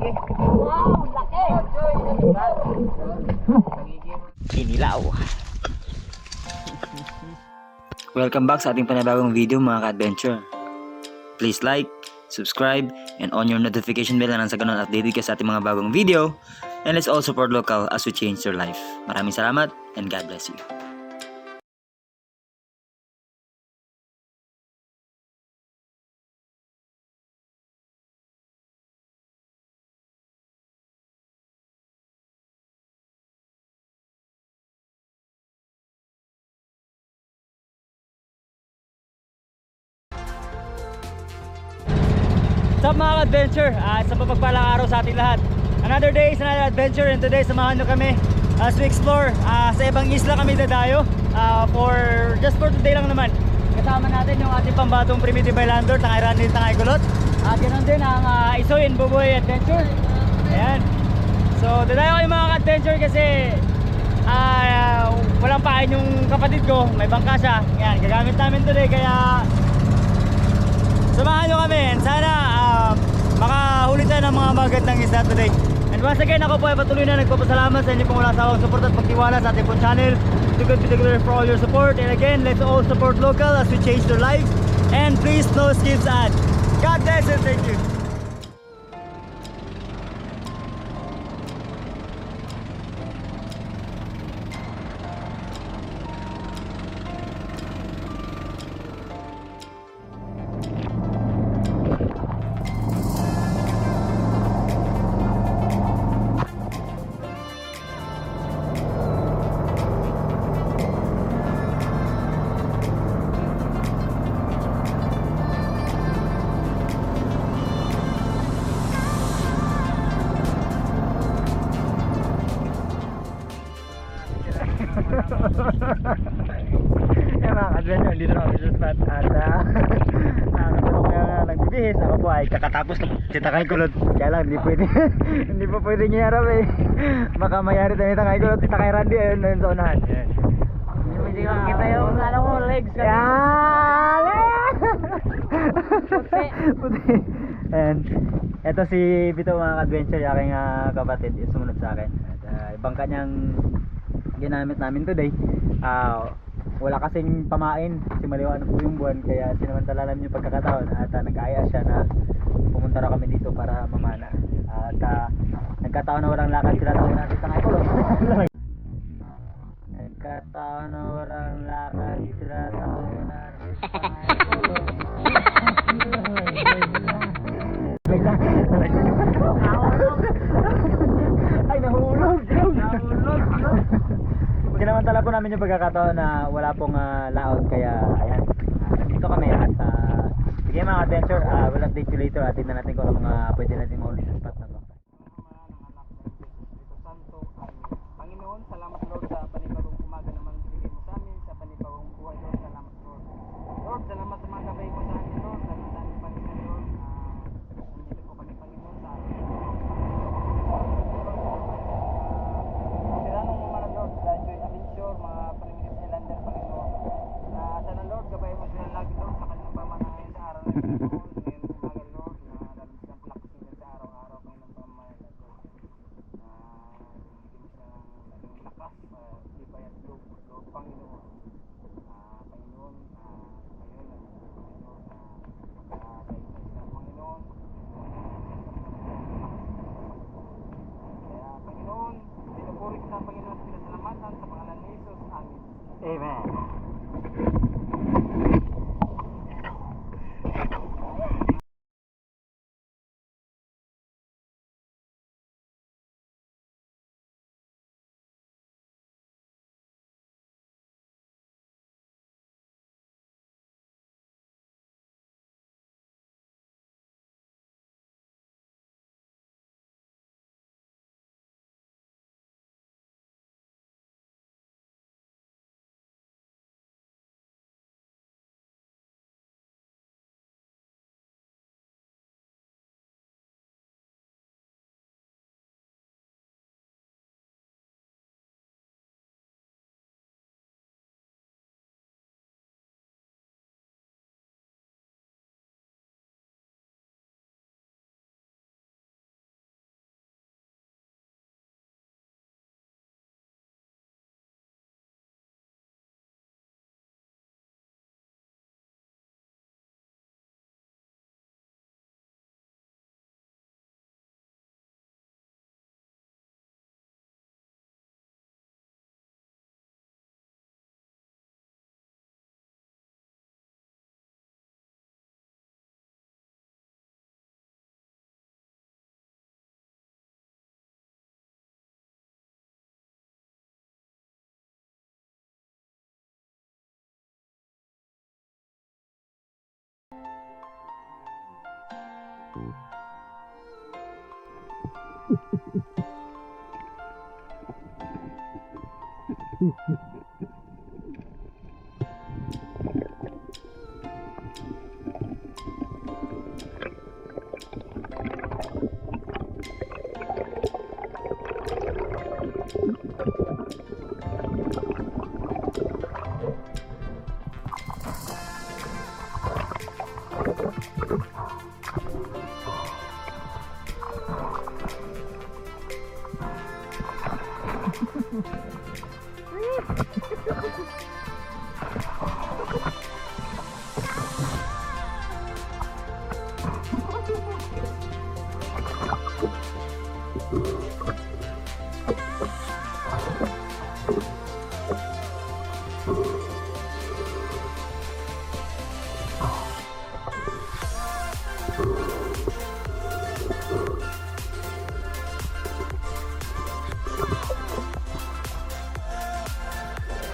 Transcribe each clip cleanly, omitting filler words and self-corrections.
Wow, laki! Kinilaw. Welcome back sa ating panibagong video mga ka-adventure. Please like, subscribe, and on your notification bell na nang sa ganun updated ka sa ating mga bagong video. And let's all support local as we change your life. Maraming salamat and God bless you. What's up mga adventure? Sa mapagpalang araw sa ating lahat. Another day is another adventure, and today samahan nyo kami as we explore sa ibang isla kami dadayo just for today lang naman. Kasama natin yung ating pambatong Primitive Islander, Tangay Randy, Tangay Kulot, at ganoon din ang Isoy and Buboy Adventure. Ayan. So dadayo kayo mga adventure kasi walang pain yung kapatid ko, may bangka siya. Ayan, gagamit namin today kaya samahan nyo kami and sana makahuli tayo ng mga magandang isda today. And once again, ako po ay patuloy na nagpapasalamat sa inyo pong walang sawang support at pagtiwala sa ating pong channel. To God be the glory for all your support. And again, let's all support local as we change their lives. And please no skips ad. God bless and thank you. Yan mga ka-adventure, dito na kami sa spot at nakatulong kaya nga nagbibihis. Ako po ay kakatapos ng Tangay Kulot, kaya lang hindi pwede hindi pa pwede niya harap eh. Baka mayari tayo Tangay Kulot, Tangay Randy ayun sa unahan. Hindi ko kita yung ano mo, legs ka. Yan! Puti. And eto si Bito mga ka-adventure, yung aking kapatid, sumunod sa akin. At ibang kanyang ginamit namin today. Wala kasing pamain kasi maliwanag po yung buwan, kaya sinamantala namin yung pagkakataon at nag-aya siya na pumunta raw kami dito para mamana. At nagkataon na walang lakad sila tayo natin sa Tangay Kulot. Nagkataon na walang lakad sila tayo natin sa Tangay Kulot. Ay, nahulog! Sinamantala po namin yung pagkakataon na wala pong laot, kaya ayan, dito kami at sige mga adventure, we'll update you later at tignan natin kung ano mga pwede natin mahuli sa spot na to. Panginoon, salamat Lord sa panibagong umaga naman bigay mo sa amin, sa panibagong buhay Lord, salamat Lord. Lord, salamat sa mga gabay mo sa amin Lord, salamat sa aming Panginoon Lord. Nandito po kami Panginoon sa amin. Sila nung mga Lord, sa Joy Adventure, mga Primitive Islander Panginoon. Sana Lord, gabay mo sila lagi Lord sa kanilang pamanahin sa araw na ito Panginoon. Ngayon umaga Lord, na lalabas ng lakas nila sa araw-araw Panginoon pamanahin Lord. Bigyan mo siya ng lakas, tibay at loob Panginoon. Panginoon, ngayon nagtutuloy Lord na magkakaisa sila Panginoon. Kaya Panginoon, pinupuri kita Panginoon, pinasalamatan sa pangalan ni Jesus. Amen. Amen.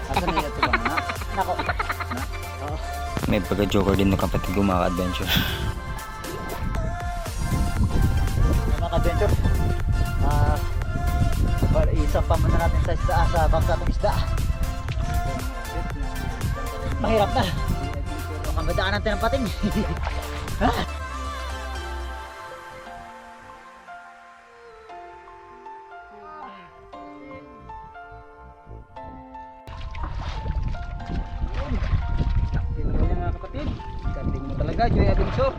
Asa nila ito ba nga? Nako. May pagka-joker din ng kapatid ko mga ka-adventure. Mga ka-adventure. Isampa muna natin sa bangka ng isda. Mahirap na. Mukhang gadaan natin ang pating. Ha? Sakti naman yan mga kapatid. Galing mo talaga, Joy Adventure.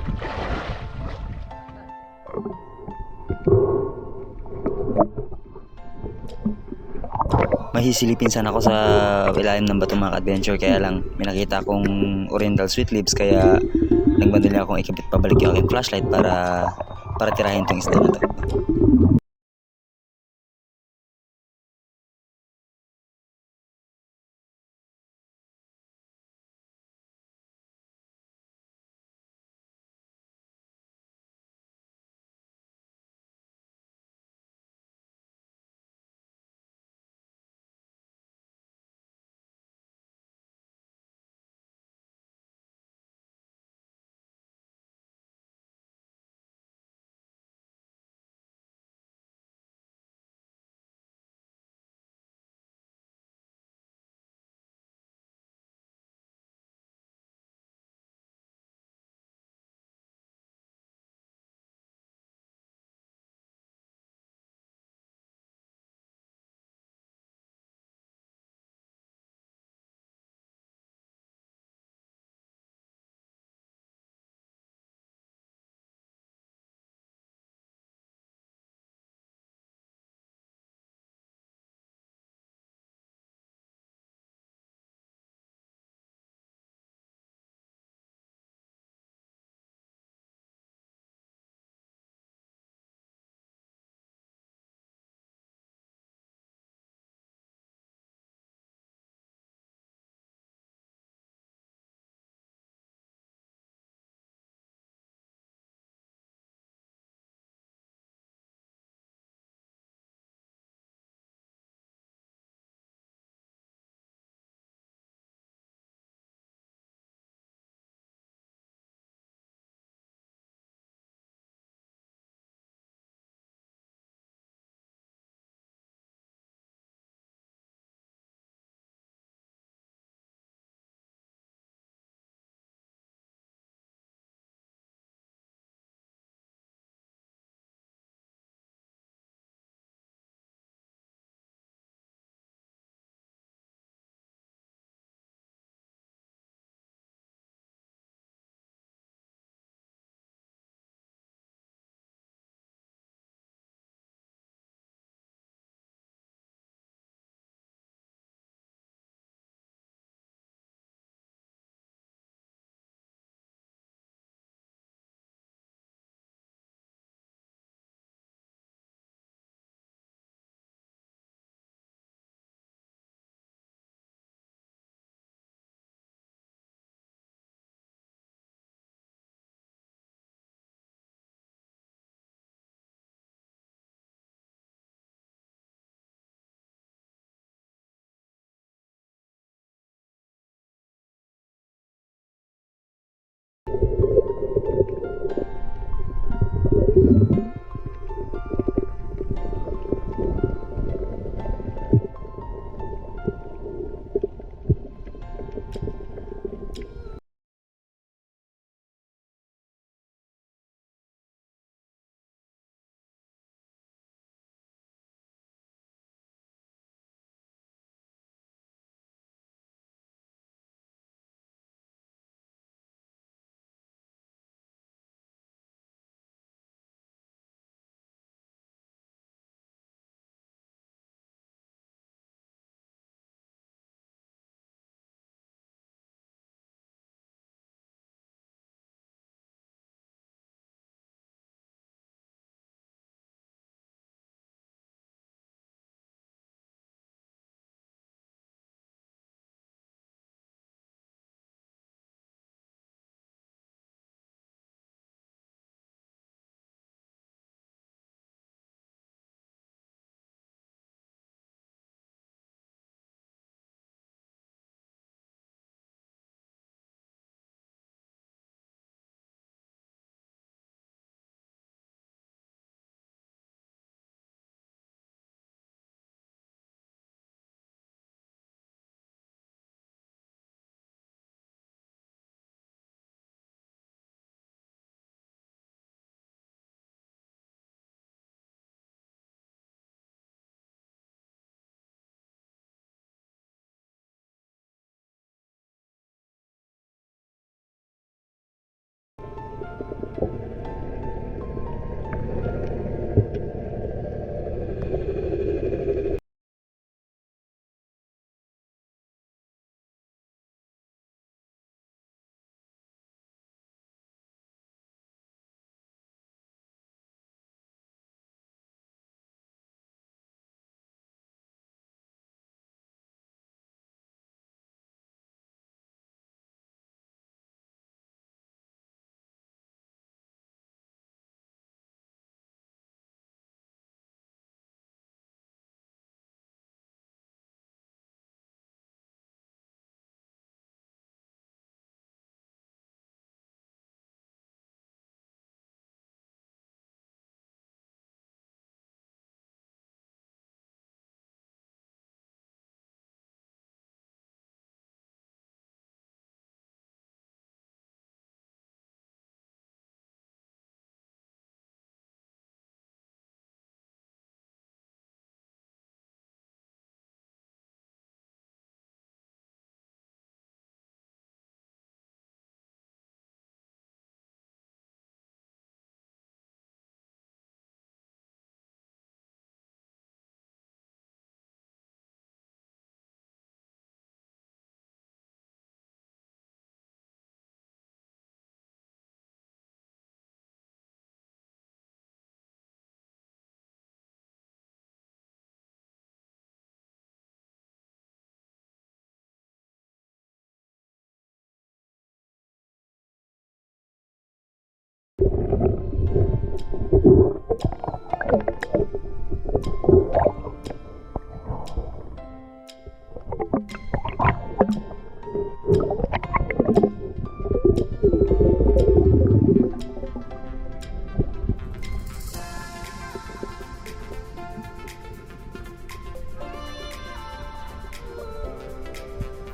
Mahisilipin sana ako sa ilalim ng bato mga adventure, kaya lang may nakita akong oriental sweet leaves, kaya nagbandali akong ikabit pabalik yung aking flashlight para tirahin tong isda na to.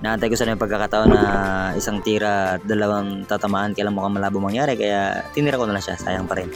Naantay ko sana yung pagkakataon na isang tira at dalawang tatamaan kailan mukhang malabo mangyari, kaya tinira ko na lang siya, sayang pa rin.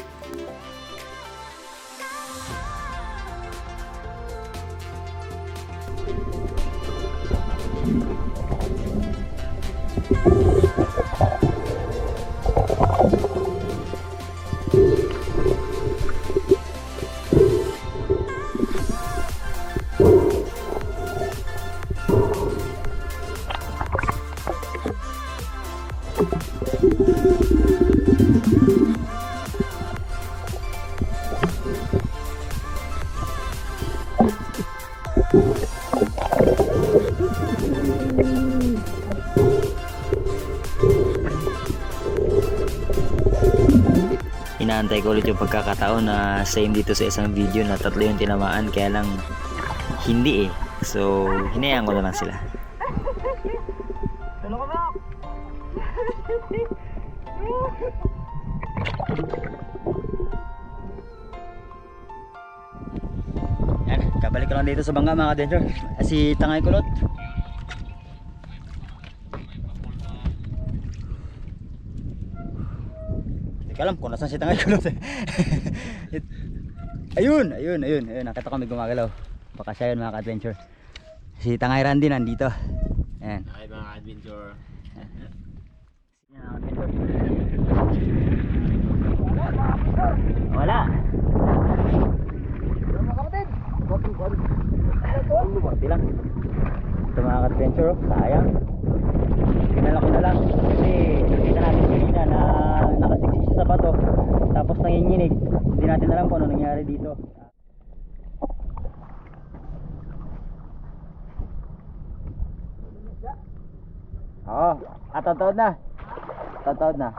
Inaantay ko ulit yung pagkakataon na same dito sa isang video na tatlo yung tinamaan, kaya lang hindi eh. So, hinayaan ko na lang sila. Tulong ko na! Yan, kabalik ko lang dito sa bangka mga ka-adventure. Si Tangay Kulot. Hindi ko alam kung nasan si Tangay Kulot. Ayun. Nakita kami gumagalaw. Baka siya yun mga ka-adventure. Si Tangay Randy nandito. Ayan. Ay mga adventure. Yan mga adventure. Wala. Buti lang. Ito mga ka-adventure, sayang. Pinala ko na lang kasi nakita natin kanina na nakasiksik siya sa bato tapos nanginginig. Hindi natin alam kung ano nangyari dito. Oo, tatawad na. Tatawad na.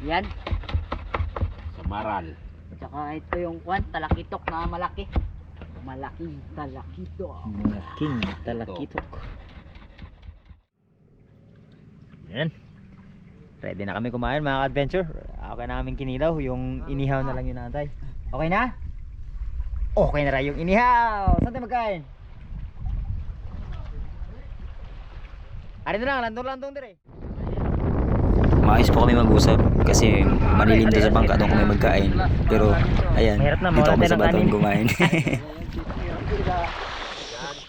Yan. Samaral. Tsaka ito yung kwan, talakitok na malaki. Malaki talakitok. Malaking talakitok. Yan. Ready na kami kumain mga ka-adventure. Okay na kaming kinilaw. Yung inihaw na lang yung natay. Okay na? Okay na rin yung inihaw. Saan tayo magkain? Arito lang, landong-landong dire. Maayos po kami mag-usap kasi malilim doon sa bangka doon kami magkain. Pero ayan, Mahirap na, dito mawala kami tayo sa ng bato kanin. kumain.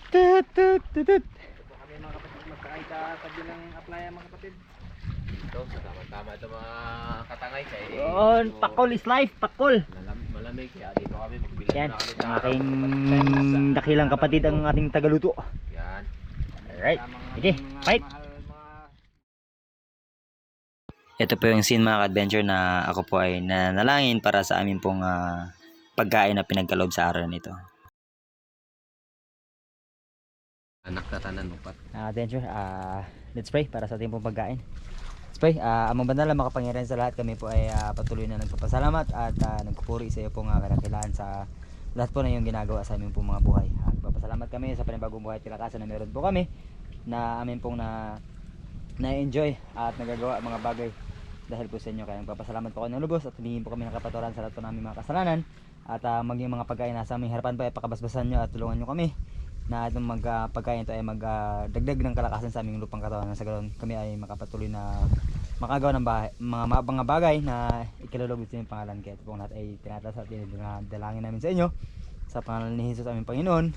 Tut, tut, tut, tut. Kami mga kapatid magkain sa tabi ng applyan mga kapatid. Ito, tama-tama ito mga katangay. Yun, pakol is life, pakol. Malamig kaya dito kami magbili Yan, na kami ang aking dakilang kapatid ang ating tagaluto. Yan. Alright, sige, fight! Ito po yung scene mga ka-adventure na ako po ay nanalangin para sa amin pong pagkain na pinagkaloob sa araw nito. Anak tatanan mo pa. Adventure, let's pray para sa ating pong pagkain. Let's pray. Amang banal na makapangyarihan sa lahat, kami po ay patuloy na nagpapasalamat at nagpupuri sa iyo pong kadakilaan sa lahat po na yung ginagawa sa aming pong mga buhay. At papasalamat kami sa panibagong buhay at tilakasan na meron po kami na amin pong na-enjoy at nagagawa mga bagay dahil po sa inyo. Kaya nagpapasalamat po ako ng lubos at hinihingin po kami ng kapatawaran sa lahat po namin mga kasalanan at maging mga pagkain na sa aming harapan pa ay pakabasbasan nyo at tulungan nyo kami na itong pagkain ito ay magdagdag ng kalakasan sa aming lupang katawan, na sa ganoon kami ay makapatuloy na makagawa ng mga bagay na ikalulugod sa inyong pangalan. Kaya ito pong lahat ay tinataas at dinadalangin namin sa inyo sa pangalan ni Jesus aming Panginoon.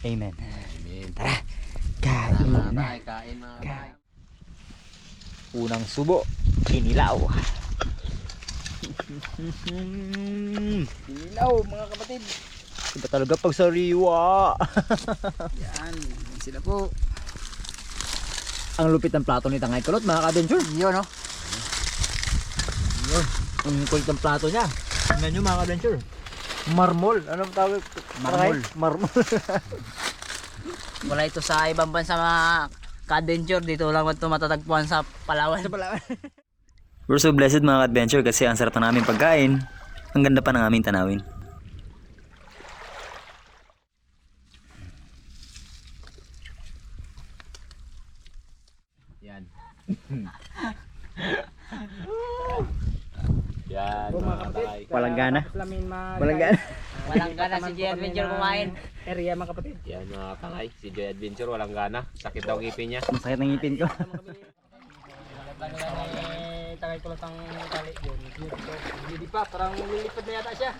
Amen. Amen. Tara, kain na. Kain mga bay. Unang subo, kinilaw. Kinilaw mga kapatid. Iba talaga pag sariwa. Yan, sila po. Ang lupit ng plato ni Tangay Kulot mga ka-adventure. Yun, no? Yun. Ang kulit ng plato niya. Tingnan nyo mga ka-adventure. Marmol. Anong tawag? Marmol. Marmol. Wala ito sa ibang bansa mga ka-adventure. Dito lang ito matatagpuan sa Palawan. We're so blessed mga ka-adventure kasi ang sarap na naming pagkain. Ang ganda pa ng aming tanawin. Yan. Yan mga bay. Walang gana. Walang gana. Walang gana si J Adventure kumain. Area mga kapatid. Yan mga kangay. Si Joy Adventure walang gana. Sakit daw ngipin niya. Masakit ng ngipin ko. Tagay ko lang ang tali yun. Hindi pa, parang lilipad na yata siya.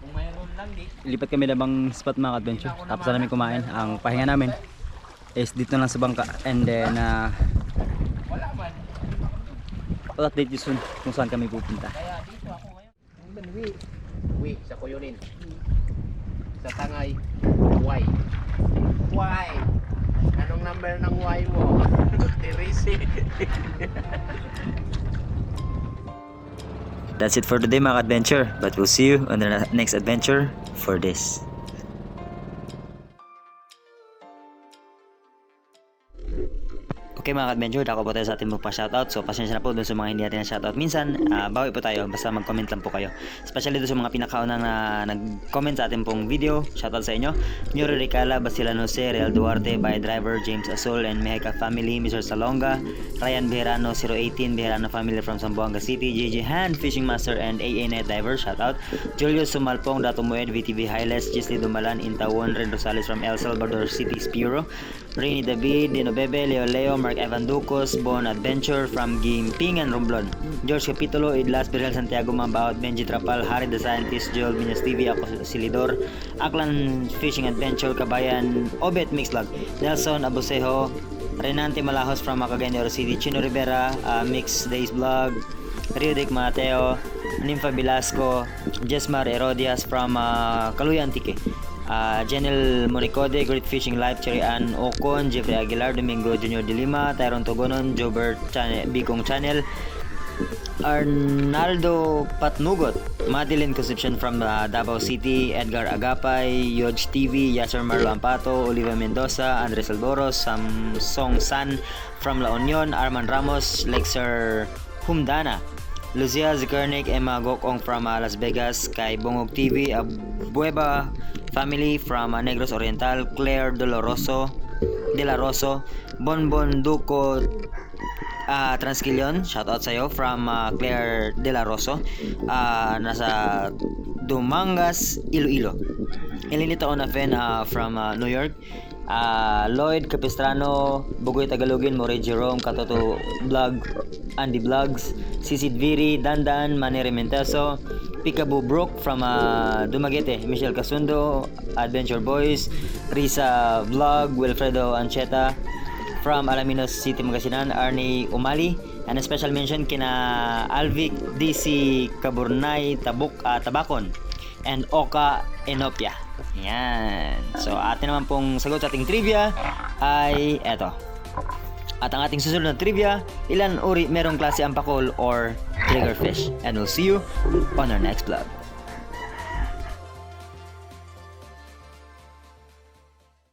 Kung mayroon lang di. Lipat kami na bang spot mga adventure. Tapos na namin kumain. Ang pahinga namin is dito lang sa bangka. And then I'll update you soon kung saan kami pupunta. Kaya dito ako ngayon. Uwi sa Kuyunin. Sa Tangay. Y. Y. Anong number ng Y mo? 13. That's it for today mga adventure, but we'll see you on the next adventure for this. Okay mga adventure, dako po tayo sa ating magpa-shoutout. So pasensya na po doon sa mga hindi natin na-shoutout. Minsan, bawi po tayo, basta mag-comment lang po kayo. Especially doon sa mga pinakaunang na nag-comment sa ating pong video. Shoutout sa inyo. Nuri Ricala, Basilan Jose, Real Duarte, Bay Driver, James Asol, and Mexica Family, Mr. Salonga, Ryan Bejarano, 018, Bejarano Family from Zamboanga City, JJ Hand, Fishing Master, and AA Net Diver. Shoutout. Julius Sumalpong, Dato Mued, VTV Highlights, Gisli Dumalan, Intawon, Ren Rosales from El Salvador City, Spiro, Rainy David, Dino Bebe, Leo, Mark Evan Ducos, Bon Adventure from Gimping and Romblon, George Capitulo, Idlas, Birel Santiago Mambaot, Benji Trapal, Harry the Scientist, Joel Minas TV, ako Silidor, Aklan Fishing Adventure, Kabayan, Obet Mixlog, Nelson Abusejo, Renante Malahos from Cagayan City, Chino Rivera, Mix Days Vlog, Rio Dick Mateo, Nympha Velasco, Jesmar Herodias from Kaluya Antique, Jenel Monicode, Great Fishing Life, Cherry Ann Ocon, Jeffrey Aguilar, Domingo Junior de Lima, Tyron Togonon, Jobert Bicong Channel, Arnaldo Patnugot, Madeline Concepcion from Davao City, Edgar Agapay, Yodge TV, Yasser Marlo Ampato, Oliva Mendoza, Andres Alboros, Samsung San from La Union, Arman Ramos, Lexer Humdana, Lucia Zikarnik, Emma Gokong from Las Vegas, kay Bongog TV, Bueva Family from Negros Oriental, Claire De La Rosso, Bonbon Duco Transquilion, shoutout sa'yo from Claire De La Rosso, nasa Dumangas, Iloilo. Elinito Onafen from New York, Lloyd Capistrano, Bugoy Tagalogin, More Jerome, Katoto Vlog, Andy Vlogs, Sisid Viri, Dandan, Manere Menteso, Peekaboo Brook from Dumaguete, Michelle Casundo, Adventure Boys, Risa Vlog, Wilfredo Ancheta, from Alaminos City, Pangasinan, Arnie Umali, and a special mention kina Alvic DC Caburnay Tabacon, and Oka Enopia. Yan. So, atin naman pong sagot sa ating trivia ay eto. At ang ating susunod na trivia, ilan uri merong klase ang pakol or triggerfish? And we'll see you on our next vlog.